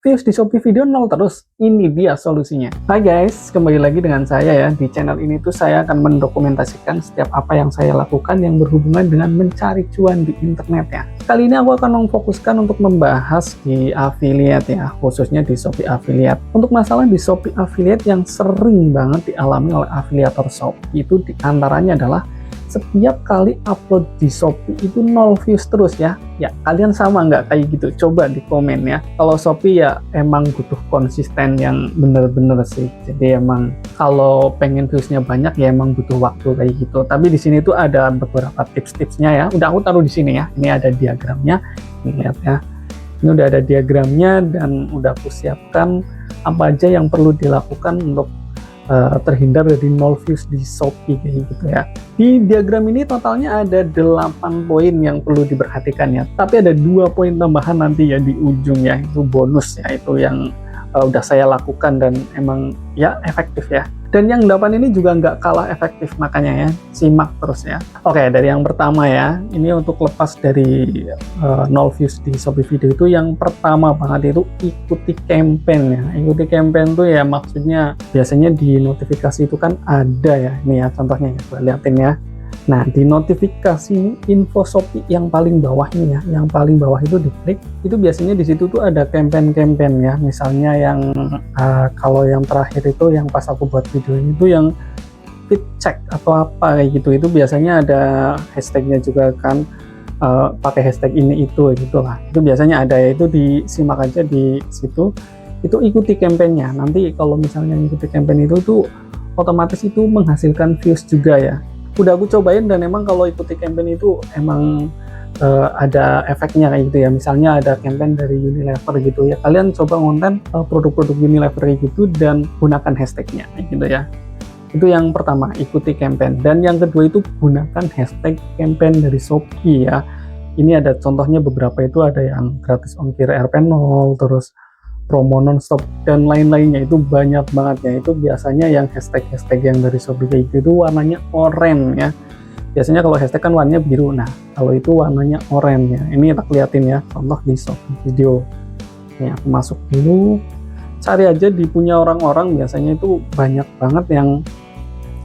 views di Shopee Video 0 terus? Ini dia solusinya. Hai guys, kembali lagi dengan saya ya. Di channel ini tuh saya akan mendokumentasikan setiap apa yang saya lakukan yang berhubungan dengan mencari cuan di internet ya. Kali ini aku akan memfokuskan untuk membahas di affiliate ya, khususnya di Shopee Affiliate. Untuk masalah di Shopee Affiliate yang sering banget dialami oleh afiliator Shopee itu diantaranya adalah setiap kali upload di Shopee itu 0 views terus ya. Ya, kalian sama nggak kayak gitu? Coba di komen ya. Kalau Shopee ya emang butuh konsisten yang bener-bener sih. Jadi emang kalau pengen viewsnya banyak ya emang butuh waktu kayak gitu. Tapi di sini tuh ada beberapa tips-tipsnya ya. Udah aku taruh di sini ya. Ini ada diagramnya. Ini lihat ya. Ini udah ada diagramnya dan udah aku siapkan apa aja yang perlu dilakukan untuk terhindar dari 0 views di Shopee kayak gitu ya. Di diagram ini totalnya ada 8 poin yang perlu diperhatikan ya. Tapi ada 2 poin tambahan nanti ya di ujung ya, itu bonus ya, itu yang udah saya lakukan dan emang ya efektif ya. Dan yang 8 ini juga nggak kalah efektif, makanya ya simak terus ya. Oke, dari yang pertama ya, ini untuk lepas dari 0 views di Shopee Video itu yang pertama banget itu ikuti campaign ya. Ikuti campaign tuh ya maksudnya biasanya di notifikasi itu kan ada ya, ini ya contohnya ya, gue liatin ya. Nah, di notifikasi info Shopee yang paling bawah ini ya, yang paling bawah itu diklik, itu biasanya di situ tuh ada campaign-campaign ya. Misalnya yang kalau yang terakhir itu yang pas aku buat video ini tuh yang fit check atau apa kayak gitu, itu biasanya ada hashtagnya juga kan, pakai hashtag ini itu gitulah. Itu biasanya ada ya, itu disimak aja di situ. Itu ikuti campaignnya. Nanti kalau misalnya ikuti campaign itu tuh otomatis itu menghasilkan views juga ya. Udah aku cobain dan emang kalau ikuti campaign itu emang ada efeknya kayak gitu ya. Misalnya ada campaign dari Unilever gitu ya, kalian coba ngonten produk-produk Unilever kayak gitu dan gunakan hashtagnya gitu ya. Itu yang pertama, ikuti campaign. Dan yang kedua itu gunakan hashtag campaign dari Shopee ya. Ini ada contohnya beberapa, itu ada yang gratis ongkir RP0, terus promo nonstop dan lain-lainnya, itu banyak banget ya. Itu biasanya yang hashtag-hashtag yang dari Shopee kayak gitu itu warnanya oranye ya. Biasanya kalau hashtag kan warnanya biru, nah kalau itu warnanya oranye ya. Ini tak liatin ya, contoh di Shopee Video. Ini aku masuk dulu, cari aja di punya orang-orang, biasanya itu banyak banget yang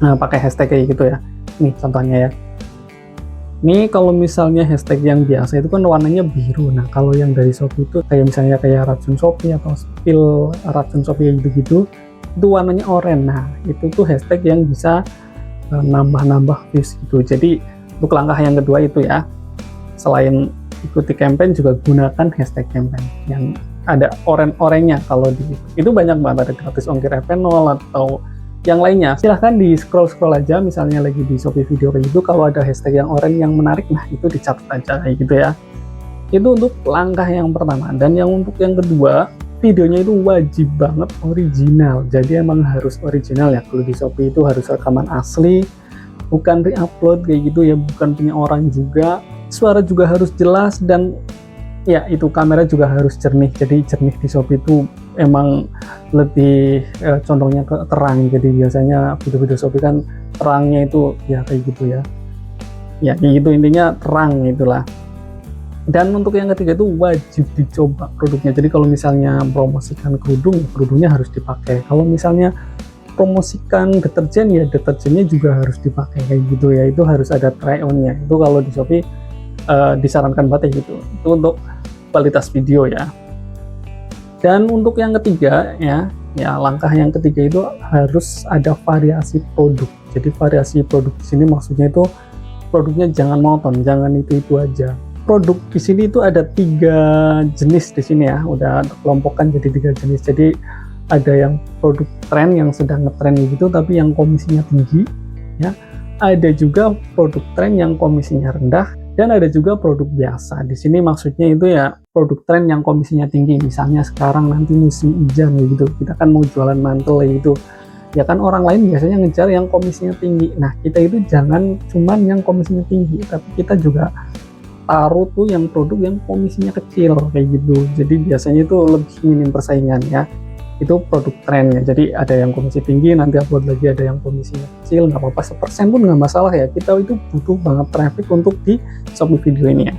pakai hashtag kayak gitu ya. Nih contohnya ya. Ini kalau misalnya hashtag yang biasa itu kan warnanya biru. Nah, kalau yang dari Shopee itu kayak misalnya kayak racun Shopee atau spill racun Shopee gitu-gitu, itu warnanya oranye. Nah, itu tuh hashtag yang bisa nambah-nambah views gitu. Jadi, untuk langkah yang kedua itu ya, selain ikuti campaign juga gunakan hashtag campaign yang ada oranye-oranye. Kalau itu banyak banget, ada gratis ongkir RP0 atau yang lainnya. Silahkan di scroll aja, misalnya lagi di Shopee Video kayak gitu, kalau ada hashtag yang oranye yang menarik, nah itu dicatat aja kayak gitu ya. Itu untuk langkah yang pertama. Dan yang untuk yang kedua, videonya itu wajib banget original. Jadi emang harus original ya. Kalau di Shopee itu harus rekaman asli, bukan re-upload kayak gitu ya, bukan punya orang juga. Suara juga harus jelas dan ya itu kamera juga harus jernih. Jadi jernih di Shopee itu emang lebih condongnya ke terang. Jadi biasanya video-video Shopee kan terangnya itu ya kayak gitu ya. Ya kayak gitu, intinya terang itulah. Dan untuk yang ketiga itu wajib dicoba produknya. Jadi kalau misalnya promosikan kerudung, kerudungnya harus dipakai. Kalau misalnya promosikan deterjen ya deterjennya juga harus dipakai kayak gitu ya. Itu harus ada try on-nya. Itu kalau di Shopee disarankan banget gitu. Itu untuk kualitas video ya. Dan untuk yang ketiga ya langkah yang ketiga itu harus ada variasi produk. Jadi variasi produk di sini maksudnya itu produknya jangan monoton, jangan itu aja. Produk di sini itu ada 3 jenis di sini ya, udah kelompokkan jadi 3 jenis. Jadi ada yang produk tren yang sedang ngetren gitu tapi yang komisinya tinggi ya. Ada juga produk tren yang komisinya rendah. Dan ada juga produk biasa. Di sini maksudnya itu ya produk tren yang komisinya tinggi. Misalnya sekarang nanti musim hujan gitu, kita kan mau jualan mantel gitu. Ya kan orang lain biasanya ngejar yang komisinya tinggi. Nah, kita itu jangan cuman yang komisinya tinggi, tapi kita juga taruh tuh yang produk yang komisinya kecil kayak gitu. Jadi biasanya itu lebih minim persaingan ya. Itu produk trennya. Jadi ada yang komisi tinggi, nanti upload lagi ada yang komisinya kecil, nggak apa-apa, 1% pun nggak masalah ya. Kita itu butuh banget traffic untuk di Shopee Video ini ya.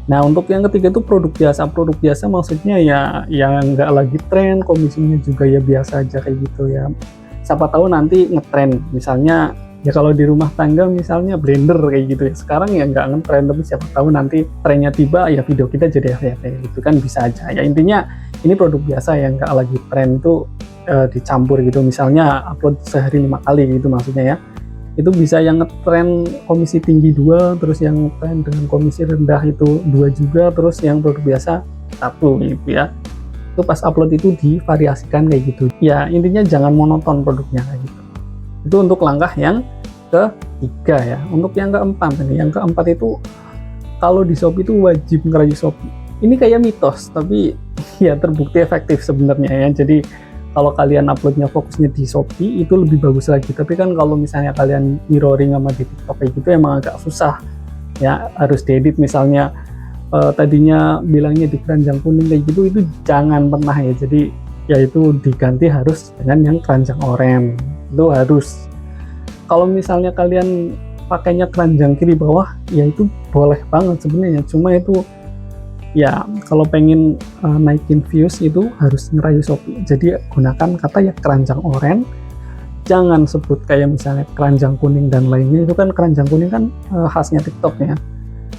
Nah, untuk yang ketiga itu produk biasa. Produk biasa maksudnya ya yang nggak lagi tren, komisinya juga ya biasa aja kayak gitu ya. Siapa tahu nanti ngetren, misalnya ya kalau di rumah tangga misalnya blender kayak gitu ya. Sekarang ya nggak ngetren, tapi siapa tahu nanti trennya tiba ya video kita jadi FYP gitu kan, bisa aja. Ya intinya ini produk biasa yang nggak lagi tren tuh dicampur gitu. Misalnya upload sehari 5 kali gitu maksudnya ya. Itu bisa yang ngetren komisi tinggi 2, terus yang ngetren dengan komisi rendah itu 2 juga, terus yang produk biasa 1 gitu ya. Itu pas upload itu divariasikan kayak gitu ya, intinya jangan monoton produknya kayak gitu. Itu untuk langkah yang ketiga ya. Untuk yang keempat nih, yang keempat itu kalau di Shopee itu wajib ngerayu Shopee. Ini kayak mitos tapi ya terbukti efektif sebenarnya ya. Jadi kalau kalian uploadnya fokusnya di Shopee itu lebih bagus lagi. Tapi kan kalau misalnya kalian mirroring sama di TikTok kayak gitu emang agak susah ya, harus diedit. Misalnya tadinya bilangnya di keranjang kuning kayak gitu, itu jangan pernah ya. Jadi ya itu diganti harus dengan yang keranjang oranye. Itu harus. Kalau misalnya kalian pakainya keranjang kiri bawah ya itu boleh banget sebenarnya, cuma itu ya kalau pengen naikin views itu harus ngerayu Shopee. Jadi gunakan kata ya keranjang oranye, jangan sebut kayak misalnya keranjang kuning dan lainnya. Itu kan keranjang kuning kan khasnya TikTok ya.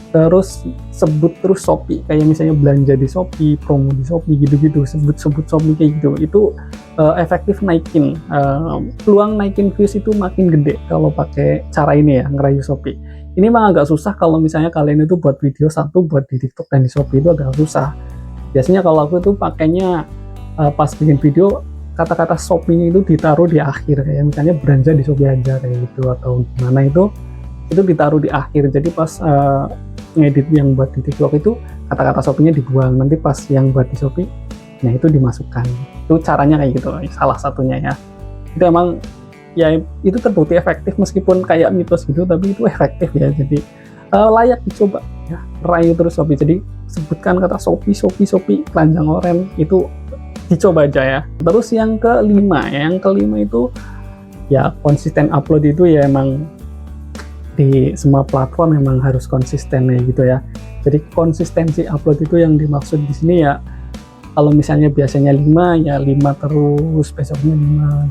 Terus sebut terus Shopee, kayak misalnya belanja di Shopee, promo di Shopee gitu-gitu, sebut-sebut Shopee kayak gitu. Itu efektif naikin peluang naikin views itu makin gede kalau pakai cara ini ya, ngerayu Shopee. Ini mah agak susah kalau misalnya kalian itu buat video satu buat di TikTok dan di Shopee, itu agak susah. Biasanya kalau aku itu pakainya pas bikin video kata-kata Shopee-nya itu ditaruh di akhir, kayak misalnya belanja di Shopee aja kayak gitu, atau gimana itu ditaruh di akhir. Jadi pas ngedit yang buat di TikTok itu kata-kata Shopee-nya dibuang, nanti pas yang buat di Shopee nah itu dimasukkan. Itu caranya kayak gitu, salah satunya ya. Itu emang ya itu terbukti efektif, meskipun kayak mitos gitu tapi itu efektif ya. Jadi layak dicoba ya, rayu terus Shopee. Jadi sebutkan kata Shopee keranjang oranye, itu dicoba aja ya. Terus yang kelima itu ya konsisten upload. Itu ya emang di semua platform memang harus konsisten ya gitu ya. Jadi konsistensi upload itu yang dimaksud di sini ya, kalau misalnya biasanya 5 ya 5 terus, besoknya 5.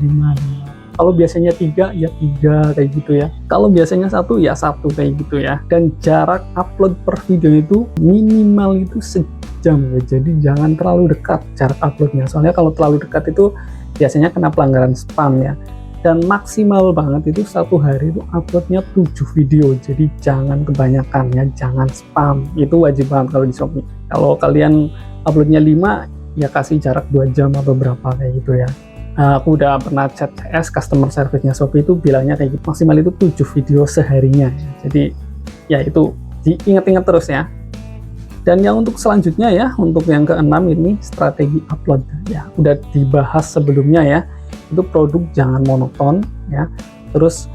Kalau biasanya 3 ya 3 kayak gitu ya. Kalau biasanya 1 ya 1 kayak gitu ya. Dan jarak upload per video itu minimal itu sejam ya. Jadi jangan terlalu dekat jarak uploadnya. Soalnya kalau terlalu dekat itu biasanya kena pelanggaran spam ya. Dan maksimal banget itu satu hari itu uploadnya 7 video. Jadi jangan kebanyakan ya, jangan spam. Itu wajib banget kalau di Shopee. Kalau kalian uploadnya 5 ya kasih jarak 2 jam atau berapa kayak gitu ya. Aku udah pernah chat CS customer service-nya Shopee, itu bilangnya kayak gitu, maksimal itu 7 video seharinya ya. Jadi ya itu diingat-ingat terus ya. Dan yang untuk selanjutnya ya, untuk yang keenam ini strategi upload ya, udah dibahas sebelumnya ya. Itu produk jangan monoton ya, terus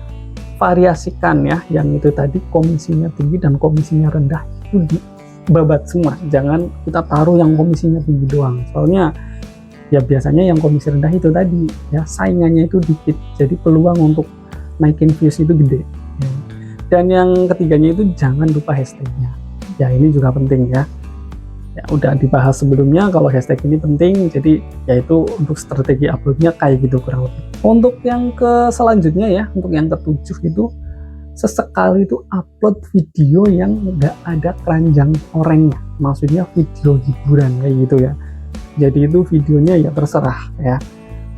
variasikan ya, yang itu tadi komisinya tinggi dan komisinya rendah itu dibabat semua. Jangan kita taruh yang komisinya tinggi doang, soalnya ya biasanya yang komisi rendah itu tadi ya saingannya itu dikit, jadi peluang untuk naikin views itu gede ya. Dan yang ketiganya itu jangan lupa hashtagnya ya, ini juga penting ya. Ya udah dibahas sebelumnya kalau hashtag ini penting, jadi yaitu untuk strategi uploadnya kayak gitu kurang lebih. Untuk yang selanjutnya ya, untuk yang ketujuh itu sesekali itu upload video yang nggak ada keranjang oranye, maksudnya video hiburan kayak gitu ya. Jadi itu videonya ya terserah ya,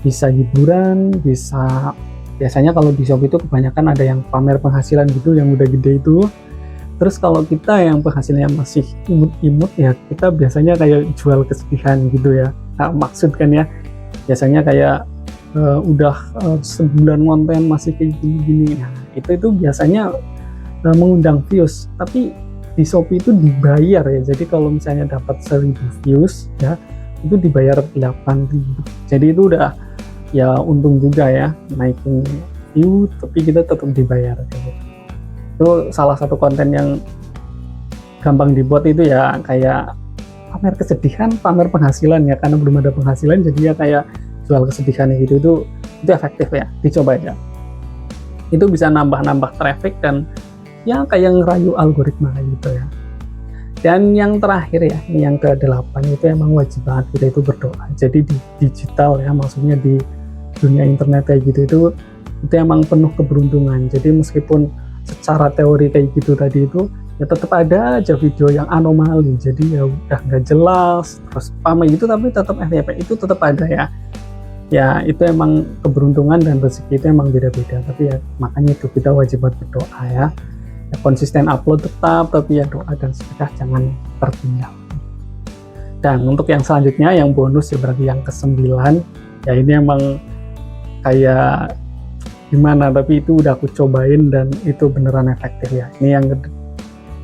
bisa hiburan, bisa, biasanya kalau di Shopee itu kebanyakan ada yang pamer penghasilan gitu yang udah gede itu. Terus kalau kita yang penghasilannya masih imut-imut ya, kita biasanya kayak jual kesedihan gitu ya. Nah, maksud kan ya, biasanya kayak udah sebulan konten masih kayak gini-gini. Nah, itu biasanya mengundang views. Tapi di Shopee itu dibayar ya. Jadi kalau misalnya dapat 1000 views ya, itu dibayar 8.000. Jadi itu udah ya untung juga ya, naikin view tapi kita tetap dibayar gitu. Itu salah satu konten yang gampang dibuat itu ya, kayak pamer kesedihan, pamer penghasilan ya, karena belum ada penghasilan jadi ya kayak jual kesedihan gitu. Itu efektif ya, dicoba aja. Itu bisa nambah traffic dan ya kayak ngerayu algoritma gitu ya. Dan yang terakhir ya, ini yang ke-8, itu emang wajib banget kita itu berdoa. Jadi di digital ya, maksudnya di dunia internet kayak gitu itu emang penuh keberuntungan. Jadi meskipun secara teori kayak gitu tadi itu ya tetap ada aja video yang anomali, jadi ya udah nggak jelas terus pamai gitu, tapi tetap FYP itu tetap ada ya. Ya itu emang keberuntungan dan rezeki itu emang beda-beda, tapi ya makanya itu kita wajib buat berdoa ya. Ya konsisten upload tetap, tapi ya doa dan sedekah jangan tertinggal. Dan untuk yang selanjutnya yang bonus ya, berarti yang ke-9 ya, ini emang kayak gimana, tapi itu udah aku cobain dan itu beneran efektif ya. Ini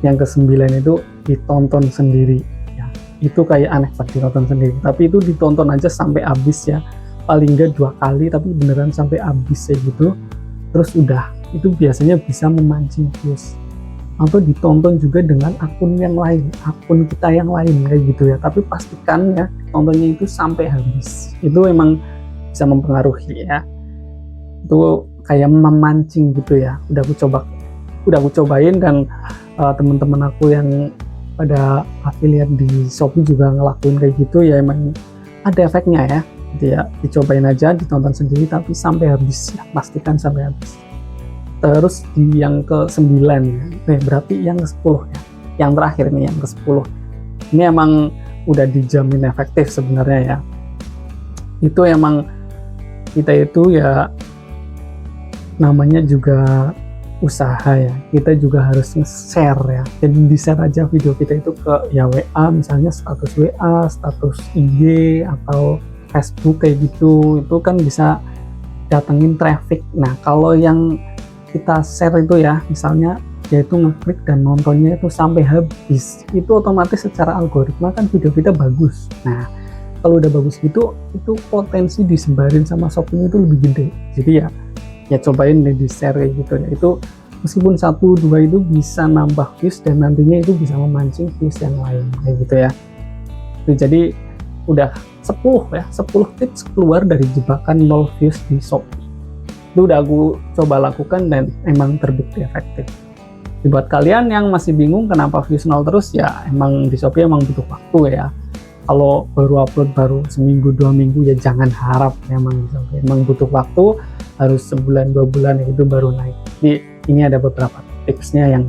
yang ke-9 itu ditonton sendiri ya. Itu kayak aneh banget ditonton sendiri, tapi itu ditonton aja sampai habis ya, paling enggak 2 kali tapi beneran sampai habis ya gitu. Terus udah, itu biasanya bisa memancing views. Atau ditonton juga dengan akun yang lain, akun kita yang lain kayak gitu ya, tapi pastikan ya tontonnya itu sampai habis. Itu emang bisa mempengaruhi ya, itu kayak memancing gitu ya. Udah aku cobain dan teman-teman aku yang pada afiliat di Shopee juga ngelakuin kayak gitu ya, emang ada efeknya ya. Jadi ya dicobain aja, ditonton sendiri tapi sampai habis ya, pastikan sampai habis. Terus di yang ke-9 ya, berarti yang ke-10 ya, yang terakhir nih, yang ke-10 ini emang udah dijamin efektif sebenarnya ya. Itu emang kita itu ya namanya juga usaha ya, kita juga harus nge-share ya. Jadi di-share aja video kita itu ke ya WA, misalnya status WA, status IG atau Facebook kayak gitu, itu kan bisa datengin traffic. Nah kalau yang kita share itu ya, misalnya yaitu ngeklik dan nontonnya itu sampai habis, itu otomatis secara algoritma kan video kita bagus. Nah kalau udah bagus gitu, itu potensi disebarin sama Shopee itu lebih gede. Jadi ya cobain deh di share gitu ya. Itu meskipun 1-2 itu bisa nambah views dan nantinya itu bisa memancing views yang lain kayak gitu ya. Jadi udah 10 ya, 10 tips keluar dari jebakan 0 views di Shopee. Itu udah aku coba lakukan dan emang terbukti efektif. Jadi buat kalian yang masih bingung kenapa views 0 terus, ya emang di Shopee emang butuh waktu ya. Kalau baru upload baru seminggu 2 minggu ya jangan harap, emang butuh waktu, harus sebulan 2 bulan ya, itu baru naik. Jadi ini ada beberapa tipsnya yang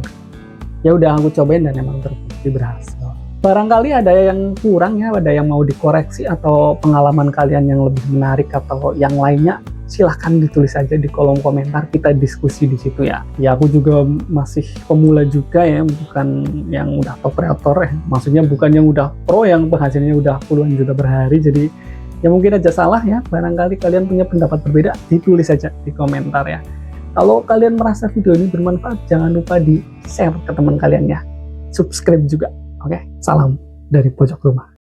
ya udah aku cobain dan emang terbukti berhasil. Barangkali ada yang kurang ya, ada yang mau dikoreksi atau pengalaman kalian yang lebih menarik atau yang lainnya, silahkan ditulis aja di kolom komentar, kita diskusi di situ ya. Ya aku juga masih pemula juga ya, bukan yang udah top kreator ya, maksudnya bukan yang udah pro yang penghasilannya udah puluhan juta per hari. Jadi ya mungkin aja salah ya, barangkali kalian punya pendapat berbeda, ditulis aja di komentar ya. Kalau kalian merasa video ini bermanfaat, jangan lupa di share ke teman kalian ya, subscribe juga. Oke, salam dari pojok rumah.